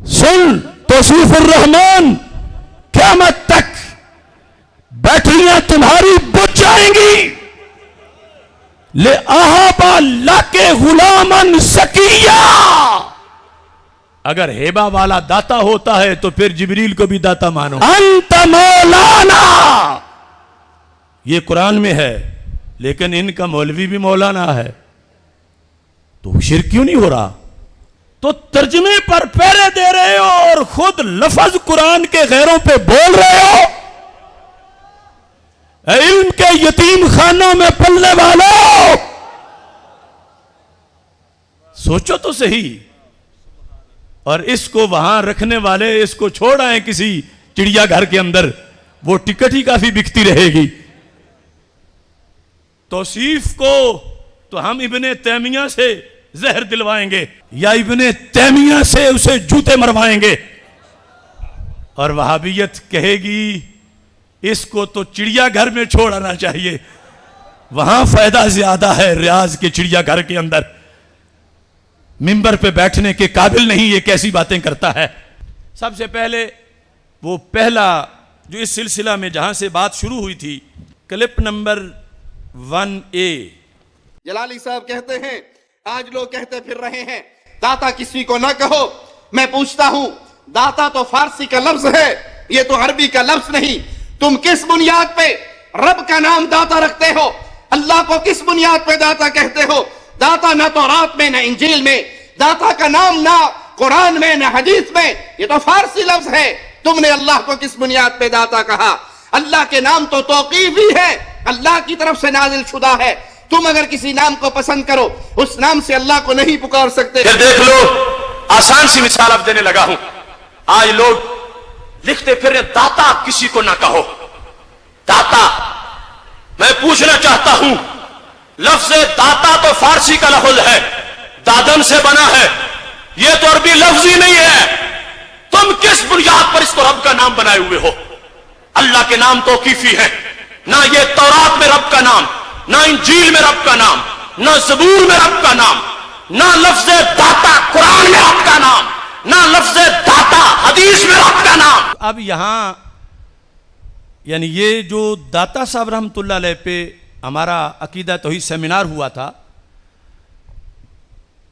سن توصیف الرحمان، قیامت تک بیٹریاں تمہاری بجھ جائیں گی. لے اہابا لاکے غلامن سکیہ، اگر ہیبہ والا داتا ہوتا ہے تو پھر جبریل کو بھی داتا مانو. انت مولانا، یہ قرآن میں ہے، لیکن ان کا مولوی بھی مولانا ہے، تو شرک کیوں نہیں ہو رہا؟ تو ترجمے پر پہرے دے رہے ہو اور خود لفظ قرآن کے غیروں پہ بول رہے ہو. علم کے یتیم خانوں میں پلنے والوں، سوچو تو صحیح. اور اس کو وہاں رکھنے والے اس کو چھوڑ آئے کسی چڑیا گھر کے اندر، وہ ٹکٹ ہی کافی بکتی رہے گی. توصیف کو تو ہم ابن تیمیہ سے زہر دلوائیں گے یا ابن تیمیہ سے اسے جوتے مروائیں گے، اور وہابیت کہے گی اس کو تو چڑیا گھر میں چھوڑ آنا چاہیے، وہاں فائدہ زیادہ ہے. ریاض کے چڑیا گھر کے اندر ممبر پہ بیٹھنے کے قابل نہیں، یہ کیسی باتیں کرتا ہے. سب سے پہلے وہ پہلا جو اس سلسلہ میں جہاں سے بات شروع ہوئی تھی، کلپ نمبر 1A. جلالی صاحب کہتے ہیں آج لوگ کہتے پھر رہے ہیں داتا کسی کو نہ کہو. میں پوچھتا ہوں داتا تو فارسی کا لفظ ہے، یہ تو عربی کا لفظ نہیں. تم کس بنیاد پہ رب کا نام داتا رکھتے ہو؟ اللہ کو کس بنیاد پہ داتا کہتے ہو؟ داتا نہ تورات میں نہ انجیل میں، داتا کا نام نہ قرآن میں نہ حدیث میں، یہ تو فارسی لفظ ہے. تم نے اللہ کو کس بنیاد پہ داتا کہا؟ اللہ کے نام تو توقیفی ہے، اللہ کی طرف سے نازل شدہ ہے. تم اگر کسی نام کو پسند کرو اس نام سے اللہ کو نہیں پکار سکتے. پھر دیکھ لو، آسان سی مثال اب دینے لگا ہوں. آج لوگ لکھتے پھر داتا کسی کو نہ کہو. داتا، میں پوچھنا چاہتا ہوں، لفظ داتا تو فارسی کا لفظ ہے، دادن سے بنا ہے، یہ تو عربی لفظ ہی نہیں ہے. تم کس بنیاد پر اس کو رب کا نام بنائے ہوئے ہو؟ اللہ کے نام توقیفی ہے، نہ یہ تورات میں رب کا نام، نہ انجیل میں رب کا نام، نہ زبور میں رب کا نام، نہ لفظ داتا قرآن میں رب کا نام، نہ لفظ داتا حدیث میں رب کا نام. اب یہاں یعنی یہ جو داتا صاحب رحمت اللہ علیہ پہ ہمارا عقیدہ توحید سیمینار ہوا تھا،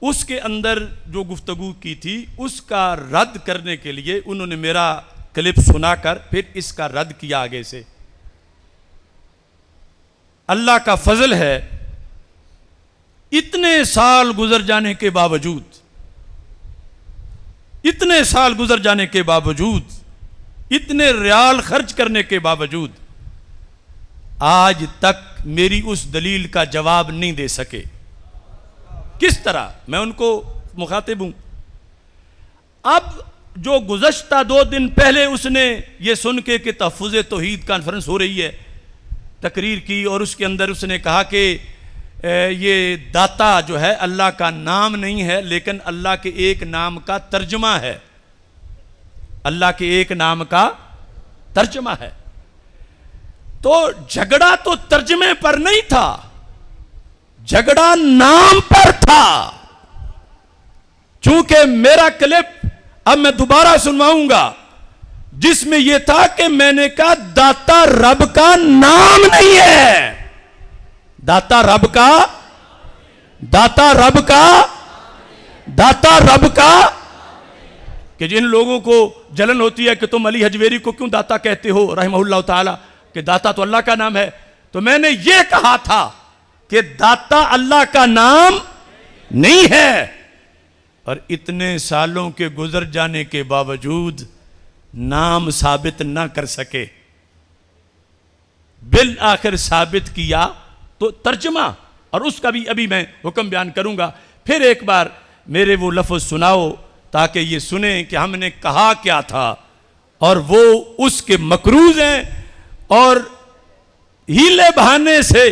اس کے اندر جو گفتگو کی تھی اس کا رد کرنے کے لیے انہوں نے میرا کلپ سنا کر پھر اس کا رد کیا آگے سے. اللہ کا فضل ہے، اتنے سال گزر جانے کے باوجود، اتنے ریال خرچ کرنے کے باوجود آج تک میری اس دلیل کا جواب نہیں دے سکے. کس طرح؟ میں ان کو مخاطب ہوں. اب جو گزشتہ 2 دن پہلے اس نے یہ سن کے کہ تحفظ توحید کانفرنس ہو رہی ہے، تقریر کی، اور اس کے اندر اس نے کہا کہ یہ داتا جو ہے اللہ کا نام نہیں ہے لیکن اللہ کے ایک نام کا ترجمہ ہے. اللہ کے ایک نام کا ترجمہ ہے. تو جھگڑا تو ترجمے پر نہیں تھا، جھگڑا نام پر تھا. چونکہ میرا کلپ اب میں دوبارہ سنواؤں گا جس میں یہ تھا کہ میں نے کہا داتا رب کا نام نہیں ہے، داتا رب کا کہ جن لوگوں کو جلن ہوتی ہے کہ تم علی حجویری کو کیوں داتا کہتے ہو رحمہ اللہ تعالی، کہ داتا تو اللہ کا نام ہے. تو میں نے یہ کہا تھا کہ داتا اللہ کا نام نہیں ہے، اور اتنے سالوں کے گزر جانے کے باوجود نام ثابت نہ کر سکے. بالآخر ثابت کیا تو ترجمہ، اور اس کا بھی ابھی میں حکم بیان کروں گا. پھر ایک بار میرے وہ لفظ سناؤ تاکہ یہ سنیں کہ ہم نے کہا کیا تھا، اور وہ اس کے مقروض ہیں اور ہیلے بہانے سے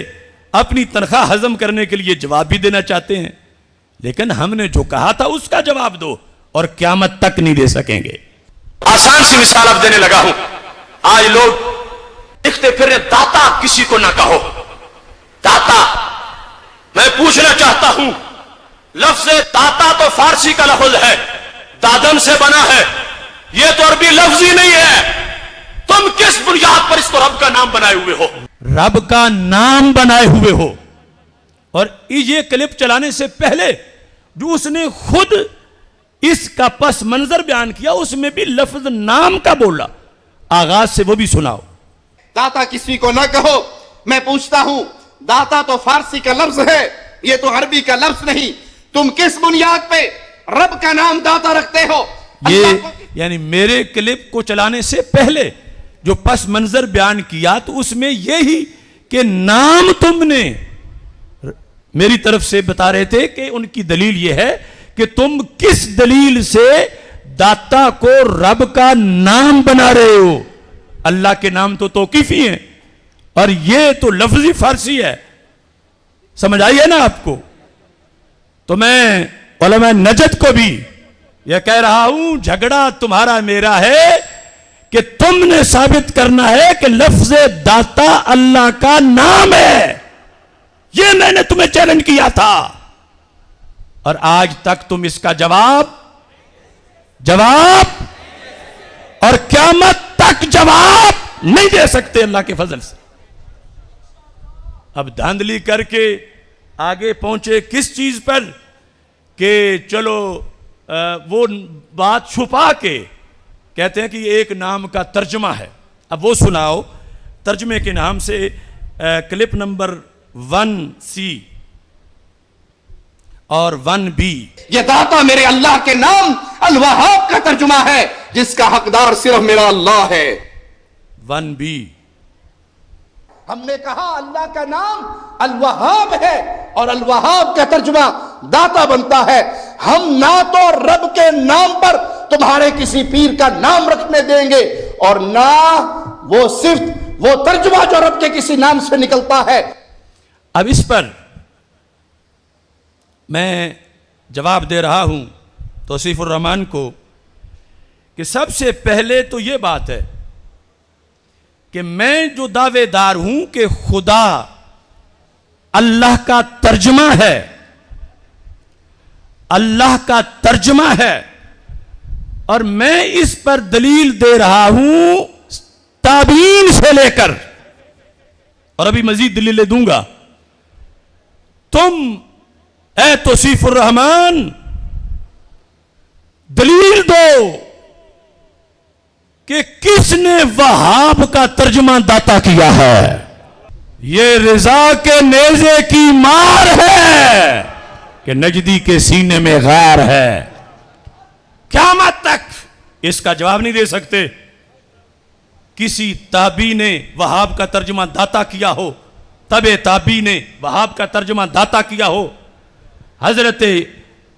اپنی تنخواہ ہضم کرنے کے لیے جواب بھی دینا چاہتے ہیں. لیکن ہم نے جو کہا تھا اس کا جواب دو، اور قیامت تک نہیں دے سکیں گے. آسان سی مثال اب دینے لگا ہوں. آج لوگ لکھتے پھر داتا کسی کو نہ کہو. داتا، میں پوچھنا چاہتا ہوں، لفظ داتا تو فارسی کا لفظ ہے، دادن سے بنا ہے، یہ تو عربی لفظ ہی نہیں ہے. تم کس بنیاد پر اس کو رب کا نام بنائے ہوئے ہو؟ رب کا نام بنائے ہوئے ہو. اور یہ کلپ چلانے سے پہلے جو اس نے خود اس کا پس منظر بیان کیا اس میں بھی لفظ نام کا بولا. آغاز سے وہ بھی سناؤ. داتا کسی کو نہ کہو. میں پوچھتا ہوں داتا تو فارسی کا لفظ ہے، یہ تو عربی کا لفظ نہیں. تم کس بنیاد پہ رب کا نام داتا رکھتے ہو؟ یہ یعنی میرے کلپ کو چلانے سے پہلے جو پس منظر بیان کیا تو اس میں یہی کہ نام تم نے میری طرف سے بتا رہے تھے کہ ان کی دلیل یہ ہے کہ تم کس دلیل سے داتا کو رب کا نام بنا رہے ہو. اللہ کے نام تو توقیفی ہیں اور یہ تو لفظی فارسی ہے. سمجھ آئی ہے نا آپ کو؟ تو میں علماء نجد کو بھی یہ کہہ رہا ہوں جھگڑا تمہارا میرا ہے کہ تم نے ثابت کرنا ہے کہ لفظ داتا اللہ کا نام ہے. یہ میں نے تمہیں چیلنج کیا تھا اور آج تک تم اس کا جواب اور قیامت تک جواب نہیں دے سکتے اللہ کے فضل سے. اب دھاندلی کر کے آگے پہنچے کس چیز پر کہ چلو وہ بات چھپا کے کہتے ہیں کہ یہ ایک نام کا ترجمہ ہے. اب وہ سناؤ ترجمے کے نام سے کلپ نمبر 1C اور 1B. یہ داتا میرے اللہ کے نام الوہاب کا ترجمہ ہے جس کا حقدار صرف میرا اللہ ہے. 1B ہم نے کہا اللہ کا نام الوہاب ہے اور الوہاب کا ترجمہ داتا بنتا ہے. ہم نہ تو رب کے نام پر تمہارے کسی پیر کا نام رکھنے دیں گے اور نہ وہ صرف وہ ترجمہ جو رب کے کسی نام سے نکلتا ہے. اب اس پر میں جواب دے رہا ہوں توصیف الرحمان کو کہ سب سے پہلے تو یہ بات ہے کہ میں جو دعوے دار ہوں کہ خدا اللہ کا ترجمہ ہے، اللہ کا ترجمہ ہے، اور میں اس پر دلیل دے رہا ہوں تابعین سے لے کر، اور ابھی مزید دلیلیں دوں گا. تم اے توصیف الرحمان دلیل دو کہ کس نے وہاب کا ترجمہ داتا کیا ہے. یہ رضا کے نیزے کی مار ہے کہ نجدی کے سینے میں غار ہے. قیامت تک اس کا جواب نہیں دے سکتے کسی تابعی نے وہاب کا ترجمہ داتا کیا ہو، تبع تابعی نے وہاب کا ترجمہ داتا کیا ہو، حضرت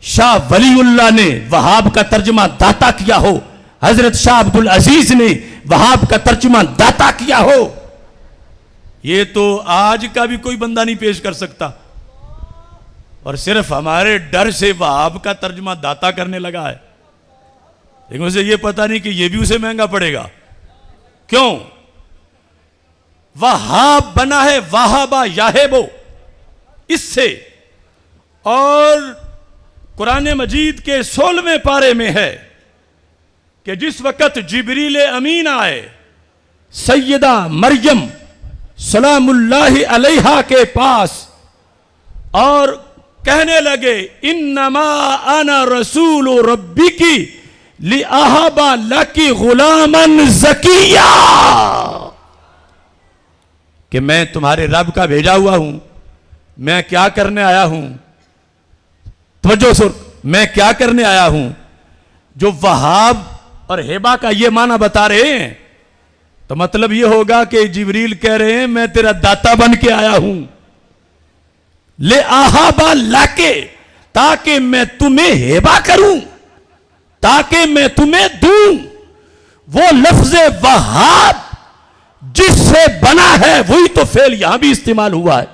شاہ ولی اللہ نے وہاب کا ترجمہ داتا کیا ہو، حضرت شاہ عبدالعزیز نے وہاب کا ترجمہ داتا کیا ہو. یہ تو آج کا بھی کوئی بندہ نہیں پیش کر سکتا اور صرف ہمارے ڈر سے وہاب کا ترجمہ داتا کرنے لگا ہے. لیکن اسے یہ پتہ نہیں کہ یہ بھی اسے مہنگا پڑے گا. کیوں؟ وہاب بنا ہے واہبا یاہبو اس سے، اور قرآن مجید کے 16ویں پارے میں ہے کہ جس وقت جبریل امین آئے سیدہ مریم سلام اللہ علیہا کے پاس اور کہنے لگے انما انا رسول ربکی لأہب لکی غلاما زکیہ، کہ میں تمہارے رب کا بھیجا ہوا ہوں. میں کیا کرنے آیا ہوں؟ توجہ سن، میں کیا کرنے آیا ہوں؟ جو وہاب اور ہیبا کا یہ معنی بتا رہے ہیں تو مطلب یہ ہوگا کہ جبریل کہہ رہے ہیں میں تیرا داتا بن کے آیا ہوں لے آہابا لاکے، تاکہ میں تمہیں ہیبا کروں، تاکہ میں تمہیں دوں. وہ لفظ وہاب جس سے بنا ہے وہی تو فعل یہاں بھی استعمال ہوا ہے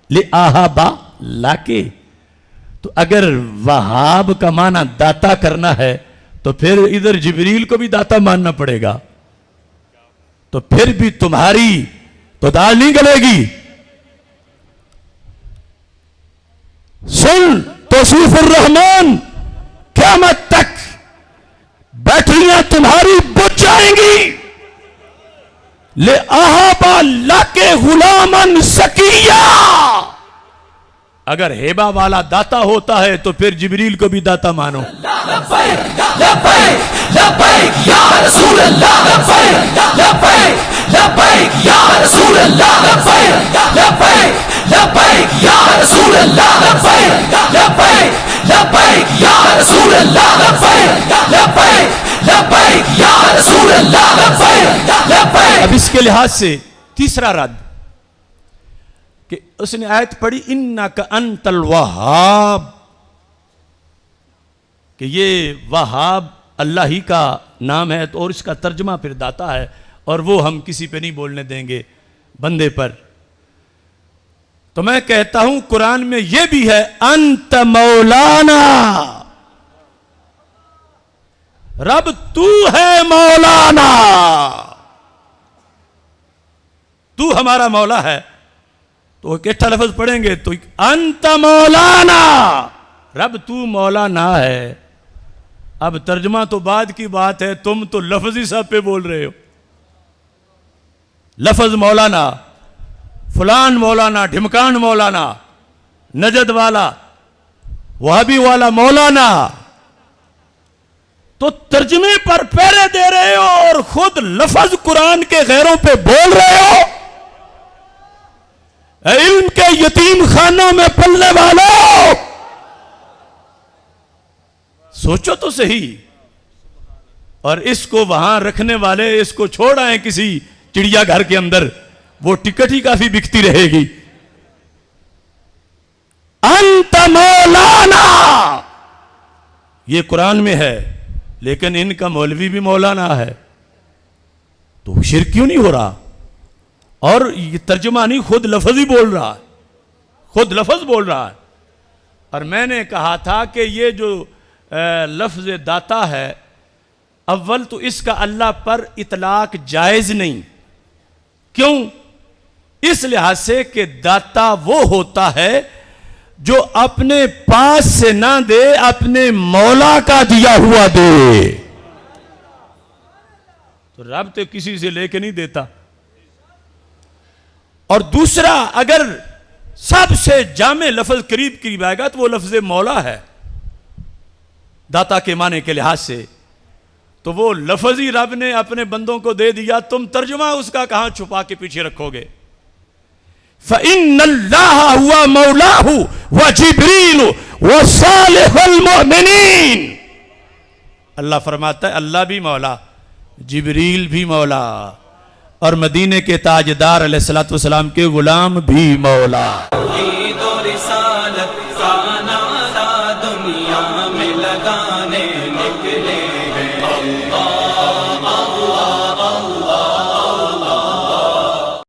لے آہابا لاکے. تو اگر وہاب کا معنی داتا کرنا ہے تو پھر ادھر جبریل کو بھی داتا ماننا پڑے گا، تو پھر بھی تمہاری تو دال نہیں گلے گی. سن توصیف الرحمان قیامت تک بیٹریاں تمہاری بجھ جائیں گی. لے اہابا لاکے غلامن سکیہ. اگر ہیبہ والا داتا ہوتا ہے تو پھر جبریل کو بھی داتا مانو. لبیک لبیک لبیک یا رسول اللہ. لبیک لبیک لبیک یا رسول اللہ. لبیک لبیک لبیک یا رسول اللہ. لبیک لبیک لبیک یا رسول اللہ. لبیک لبیک لبیک یا رسول اللہ. لبیک لبیک. اب اس کے لحاظ سے تیسرا رد کہ اس نے آیت پڑھی انک انت الوہاب، کہ یہ وہاب اللہ ہی کا نام ہے اور اس کا ترجمہ پھر داتا ہے، اور وہ ہم کسی پہ نہیں بولنے دیں گے بندے پر. تو میں کہتا ہوں قرآن میں یہ بھی ہے انت مولانا، رب تو ہے مولانا، تو ہمارا مولا ہے. تو اکٹھا لفظ پڑھیں گے تو انت مولانا، رب تو مولانا ہے. اب ترجمہ تو بعد کی بات ہے، تم تو لفظی صاحب پہ بول رہے ہو. لفظ مولانا، فلان مولانا، ڈھمکان مولانا، نجد والا، وہابی والا مولانا. تو ترجمے پر پہرے دے رہے ہو اور خود لفظ قرآن کے غیروں پہ بول رہے ہو. علم کے یتیم خانوں میں پلنے والوں، سوچو تو صحیح. اور اس کو وہاں رکھنے والے اس کو چھوڑ آئے کسی چڑیا گھر کے اندر، وہ ٹکٹ ہی کافی بکتی رہے گی. انت مولانا یہ قرآن میں ہے، لیکن ان کا مولوی بھی مولانا ہے. تو شرک کیوں نہیں ہو رہا؟ اور یہ ترجمہ نہیں، خود لفظ ہی بول رہا ہے، خود لفظ بول رہا ہے. اور میں نے کہا تھا کہ یہ جو لفظ داتا ہے، اول تو اس کا اللہ پر اطلاق جائز نہیں. کیوں؟ اس لحاظ سے کہ داتا وہ ہوتا ہے جو اپنے پاس سے نہ دے، اپنے مولا کا دیا ہوا دے. تو رب تو کسی سے لے کے نہیں دیتا. اور دوسرا، اگر سب سے جامع لفظ قریب قریب آئے گا تو وہ لفظ مولا ہے داتا کے معنی کے لحاظ سے. تو وہ لفظ ہی رب نے اپنے بندوں کو دے دیا، تم ترجمہ اس کا کہاں چھپا کے پیچھے رکھو گے؟ فَإِنَّ اللَّهَ هُوَ مَوْلَاهُ وَجِبْرِيلُ وَصَالِحُ الْمُؤْمِنِينَ. اللہ فرماتا ہے اللہ بھی مولا، جبریل بھی مولا، اور مدینے کے تاجدار علیہ الصلوۃ والسلام کے غلام بھی مولا. توحید و رسالت کا نعرہ دنیا میں لگانے نکلے ہیں. اللہ